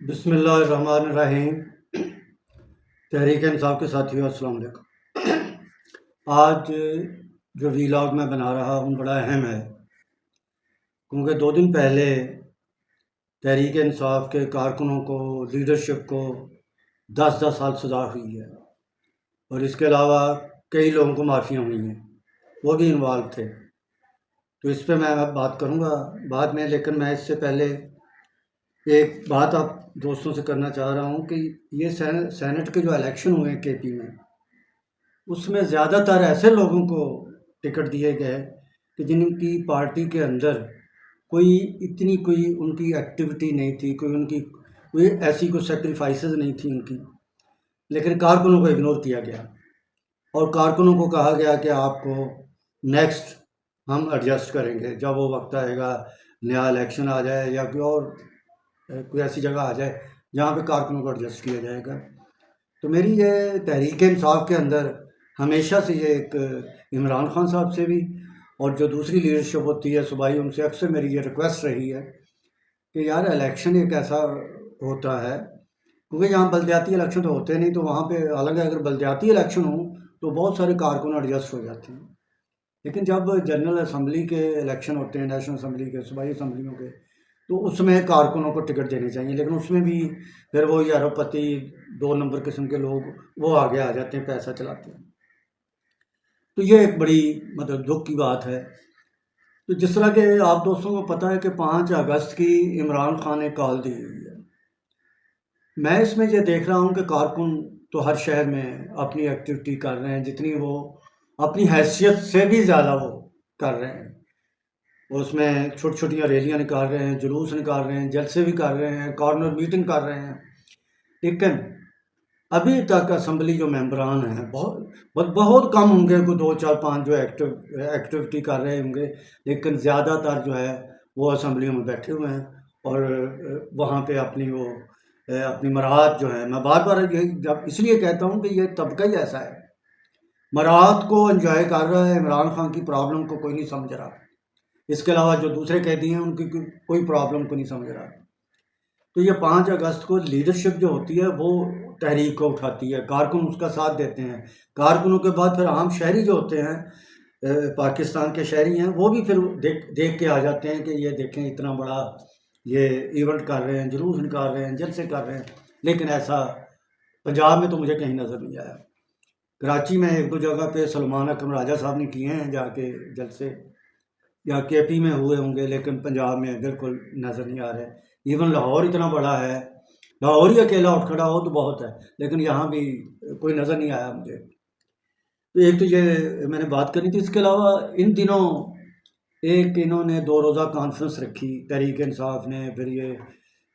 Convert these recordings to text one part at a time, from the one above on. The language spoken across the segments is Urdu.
بسم اللہ الرحمن الرحیم۔ تحریک انصاف کے ساتھیوں السلام علیکم۔ آج جو ویلاگ میں بنا رہا ہوں بڑا اہم ہے، کیونکہ 2 دن پہلے تحریک انصاف کے کارکنوں کو، لیڈرشپ کو 10 سال سزا ہوئی ہے، اور اس کے علاوہ کئی لوگوں کو معافیاں ہوئی ہیں، وہ بھی انوالو تھے۔ تو اس پہ میں بات کروں گا بعد میں، لیکن میں اس سے پہلے ایک بات آپ دوستوں سے کرنا چاہ رہا ہوں کہ یہ سینٹ کے جو الیکشن ہوئے ہیں کے پی میں، اس میں زیادہ تر ایسے لوگوں کو ٹکٹ دیے گئے کہ جن کی پارٹی کے اندر کوئی ان کی ایکٹیویٹی نہیں تھی، کوئی ایسی سیکریفائسز نہیں تھی ان کی، لیکن کارکنوں کو اگنور کیا گیا اور کارکنوں کو کہا گیا کہ آپ کو نیکسٹ ہم ایڈجسٹ کریں گے جب وہ وقت آئے گا، نیا الیکشن آ جائے یا کوئی ایسی جگہ آ جائے جہاں پہ کارکنوں کو ایڈجسٹ کیا جائے گا۔ تو میری یہ تحریک انصاف کے اندر ہمیشہ سے یہ ایک عمران خان صاحب سے بھی اور جو دوسری لیڈرشپ ہوتی ہے صوبائی، ان سے اکثر میری یہ ریکویسٹ رہی ہے کہ یار الیکشن ایک ایسا ہوتا ہے، کیونکہ یہاں بلدیاتی الیکشن تو ہوتے نہیں، تو وہاں پہ حالانکہ اگر بلدیاتی الیکشن ہوں تو بہت سارے کارکن ایڈجسٹ ہو جاتے ہیں، لیکن جب جنرل اسمبلی کے الیکشن ہوتے ہیں، نیشنل اسمبلی کے، صوبائی اسمبلیوں کے، تو اس میں کارکنوں کو ٹکٹ دینے چاہیے، لیکن اس میں بھی پھر وہ ارب پتی 2 نمبر قسم کے لوگ وہ آگے آ جاتے ہیں، پیسہ چلاتے ہیں۔ تو یہ ایک بڑی دکھ کی بات ہے۔ تو جس طرح کہ آپ دوستوں کو پتہ ہے کہ 5 اگست کی عمران خان نے کال دی ہوئی ہے، میں اس میں یہ دیکھ رہا ہوں کہ کارکن تو ہر شہر میں اپنی ایکٹیویٹی کر رہے ہیں، جتنی وہ اپنی حیثیت سے بھی زیادہ وہ کر رہے ہیں، اس میں چھوٹی چھوٹیاں ریلیاں نکال رہے ہیں، جلوس نکال رہے ہیں، جلسے بھی کر رہے ہیں، کارنر میٹنگ کر رہے ہیں، لیکن ابھی تک اسمبلی جو ممبران ہیں بہت کم ہوں گے، کوئی 2 4 5 جو ایکٹیویٹی کر رہے ہوں گے، لیکن زیادہ تر جو ہے وہ اسمبلیوں میں بیٹھے ہوئے ہیں اور وہاں پہ اپنی مراعات جو ہے، میں بار بار جب اس لیے کہتا ہوں کہ یہ طبقہ ہی ایسا ہے، مراعات کو انجوائے کر رہا ہے، عمران خان کی پرابلم کو کوئی نہیں سمجھ رہا، اس کے علاوہ جو دوسرے قیدی ہیں ان کی کوئی پرابلم کو نہیں سمجھ رہا۔ تو یہ 5 اگست کو لیڈرشپ جو ہوتی ہے وہ تحریک کو اٹھاتی ہے، کارکن اس کا ساتھ دیتے ہیں، کارکنوں کے بعد پھر عام شہری جو ہوتے ہیں، پاکستان کے شہری ہیں، وہ بھی پھر دیکھ کے آ جاتے ہیں کہ یہ دیکھیں اتنا بڑا یہ ایونٹ کر رہے ہیں، جلوس نکال رہے ہیں، جلسے کر رہے ہیں، لیکن ایسا پنجاب میں تو مجھے کہیں نظر نہیں آیا۔ کراچی میں 1 2 جگہ پہ سلمان اکرم راجہ صاحب نے کیے ہیں جا کے جلسے، یا کے پی میں ہوئے ہوں گے، لیکن پنجاب میں بالکل نظر نہیں آ رہے۔ ایون لاہور اتنا بڑا ہے، لاہور ہی اکیلا اٹھ کھڑا ہو تو بہت ہے، لیکن یہاں بھی کوئی نظر نہیں آیا مجھے۔ تو ایک تو یہ میں نے بات کرنی تھی، اس کے علاوہ ان دنوں انہوں نے 2 روزہ کانفرنس رکھی تحریک انصاف نے، پھر یہ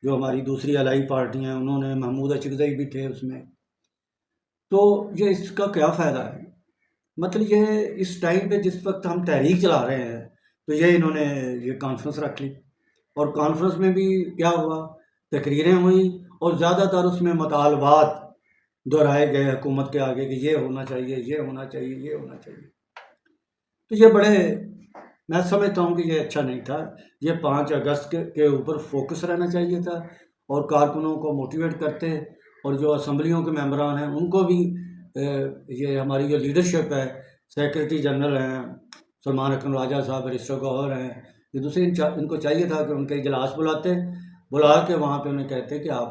جو ہماری دوسری الائی پارٹیاں ہیں انہوں نے، محمود اچکزئی بھی تھے اس میں۔ تو یہ اس کا کیا فائدہ ہے؟ مطلب یہ اس ٹائم پہ جس وقت ہم تحریک چلا رہے ہیں تو یہ انہوں نے یہ کانفرنس رکھ لی، اور کانفرنس میں بھی کیا ہوا، تقریریں ہوئیں اور زیادہ تر اس میں مطالبات دہرائے گئے حکومت کے آگے کہ یہ ہونا چاہیے، یہ ہونا چاہیے، یہ ہونا چاہیے۔ تو یہ میں سمجھتا ہوں کہ یہ اچھا نہیں تھا، یہ 5 اگست کے اوپر فوکس رہنا چاہیے تھا، اور کارکنوں کو موٹیویٹ کرتے، اور جو اسمبلیوں کے ممبران ہیں ان کو بھی یہ ہماری جو لیڈرشپ ہے، سیکرٹری جنرل ہیں سلمان اکرم راجہ صاحب، بیرسٹر گوہر ہیں، یہ دوسرے ان کو چاہیے تھا کہ ان کے اجلاس بلا کے وہاں پہ انہیں کہتے کہ آپ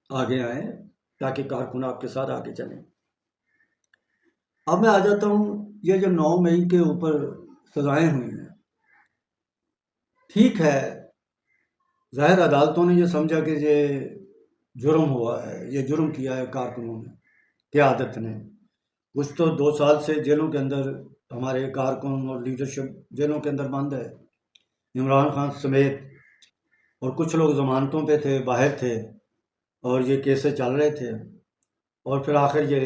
آگے آئیں تاکہ کارکن آپ کے ساتھ آگے چلیں۔ اب میں آ جاتا ہوں، یہ جو 9 مئی کے اوپر سزائیں ہوئی ہیں، ٹھیک ہے، ظاہر عدالتوں نے یہ سمجھا کہ یہ جرم ہوا ہے، یہ جرم کیا ہے کارکنوں نے، قیادت نے، کچھ تو 2 سال سے جیلوں کے اندر ہمارے کارکن اور لیڈرشپ جیلوں کے اندر بند ہے، عمران خان سمیت، اور کچھ لوگ ضمانتوں پہ تھے، باہر تھے، اور یہ کیسز چل رہے تھے، اور پھر آخر یہ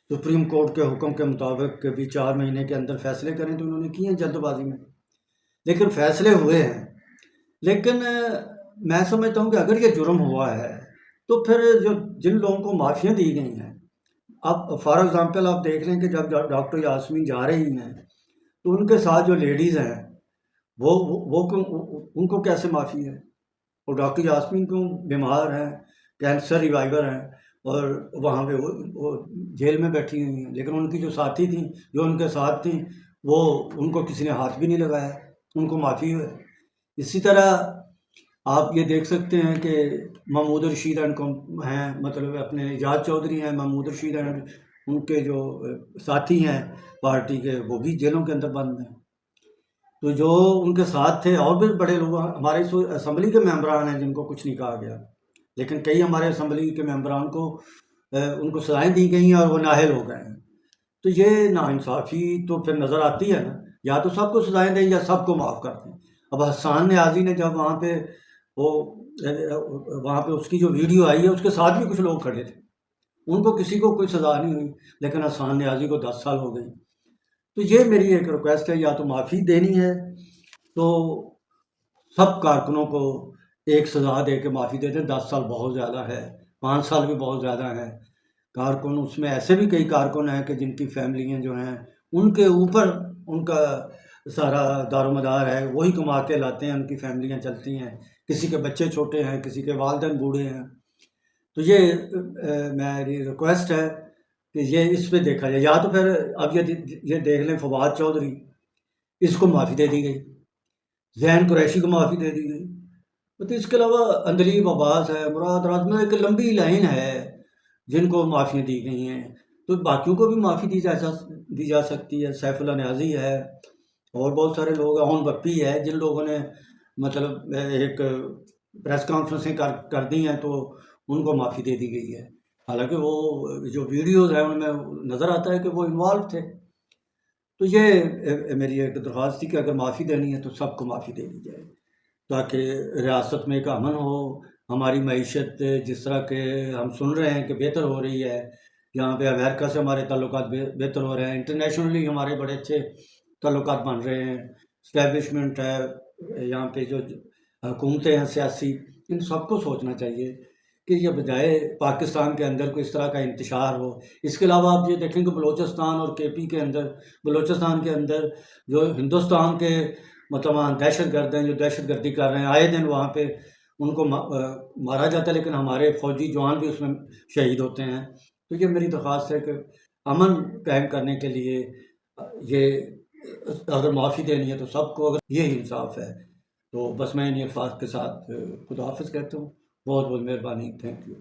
سپریم کورٹ کے حکم کے مطابق کہ بھی 4 مہینے کے اندر فیصلے کریں تو انہوں نے کیے ہیں جلد بازی میں، لیکن فیصلے ہوئے ہیں۔ لیکن میں سمجھتا ہوں کہ اگر یہ جرم ہوا ہے تو پھر جن لوگوں کو معافیاں دی گئی ہیں، اب فار ایگزامپل آپ دیکھ لیں کہ جب ڈاکٹر یاسمین جا رہی ہیں تو ان کے ساتھ جو لیڈیز ہیں وہ ان کو کیسے معافی ہے؟ اور ڈاکٹر یاسمین کو بیمار ہیں، کینسر ریوائیور ہیں، اور وہاں پہ وہ جیل میں بیٹھی ہوئی ہیں، لیکن ان کی جو ساتھی تھیں، جو ان کے ساتھ تھیں، وہ ان کو کسی نے ہاتھ بھی نہیں لگایا، ان کو معافی ہوئے۔ اسی طرح آپ یہ دیکھ سکتے ہیں کہ محمود رشید اینڈ ہیں، مطلب اپنے اعجاز چودھری ہیں، محمود رشید اینڈ ان کے جو ساتھی ہیں پارٹی کے، وہ بھی جیلوں کے اندر بند ہیں۔ تو جو ان کے ساتھ تھے اور بھی بڑے لوگ، ہمارے اسمبلی کے ممبران ہیں جن کو کچھ نہیں کہا گیا، لیکن کئی ہمارے اسمبلی کے ممبران کو ان کو سزائیں دی گئی ہیں اور وہ نااہل ہو گئے ہیں۔ تو یہ ناانصافی تو پھر نظر آتی ہے نا، یا تو سب کو سزائیں دیں یا سب کو معاف کر دیں۔ اب حسان نیازی نے جب وہاں پہ اس کی جو ویڈیو آئی ہے، اس کے ساتھ بھی کچھ لوگ کھڑے تھے، ان کو کسی کو کوئی سزا نہیں ہوئی، لیکن حسان نیازی کو 10 سال ہو گئی۔ تو یہ میری ایک ریکویسٹ ہے، یا تو معافی دینی ہے تو سب کارکنوں کو ایک سزا دے کے معافی دے دیں۔ 10 سال بہت زیادہ ہے، 5 سال بھی بہت زیادہ ہے۔ کارکن، اس میں ایسے بھی کئی کارکن ہیں کہ جن کی فیملیاں جو ہیں، ان کے اوپر ان کا سارا دار و مدار ہے، وہی کما کے لاتے ہیں، ان کی فیملیاں چلتی ہیں، کسی کے بچے چھوٹے ہیں، کسی کے والدین بوڑھے ہیں۔ تو یہ میری ریکویسٹ ہے کہ یہ اس پہ دیکھا جائے، یا تو پھر اب یہ دیکھ لیں فواد چودھری، اس کو معافی دے دی گئی، زین قریشی کو معافی دے دی گئی، تو اس کے علاوہ اندلیب عباس ہے، مراد راز میں ایک لمبی لائن ہے جن کو معافیاں دی گئی ہیں۔ تو باقیوں کو بھی معافی دی جا سکتی ہے، سیف اللہ نیازی ہے، اور بہت سارے لوگ، اون بپی ہے، جن لوگوں نے مطلب ایک پریس کانفرنسیں کر دی ہیں تو ان کو معافی دے دی گئی ہے، حالانکہ وہ جو ویڈیوز ہیں ان میں نظر آتا ہے کہ وہ انوالو تھے۔ تو یہ میری ایک درخواست تھی کہ اگر معافی دینی ہے تو سب کو معافی دے دی جائے، تاکہ ریاست میں ایک امن ہو، ہماری معیشت جس طرح کہ ہم سن رہے ہیں کہ بہتر ہو رہی ہے، یہاں پہ امریکہ سے ہمارے تعلقات بہتر ہو رہے ہیں، انٹرنیشنلی ہمارے بڑے اچھے تعلقات بن رہے ہیں، اسٹیبلشمنٹ ہے، یہاں پہ جو حکومتیں ہیں سیاسی، ان سب کو سوچنا چاہیے کہ یہ بجائے پاکستان کے اندر کوئی اس طرح کا انتشار ہو۔ اس کے علاوہ آپ یہ دیکھیں کہ بلوچستان اور کے پی کے اندر، بلوچستان کے اندر جو ہندوستان کے مطلب وہاں دہشت گرد ہیں جو دہشت گردی کر رہے ہیں، آئے دن وہاں پہ ان کو مارا جاتا ہے، لیکن ہمارے فوجی جوان بھی اس میں شہید ہوتے ہیں۔ تو یہ میری درخواست ہے کہ امن قائم کرنے کے لیے یہ اگر معافی دینی ہے تو سب کو، اگر یہ انصاف ہے تو بس میں ان الفاظ کے ساتھ خدا حافظ کہتا ہوں۔ بہت بہت مہربانی، تھینک یو۔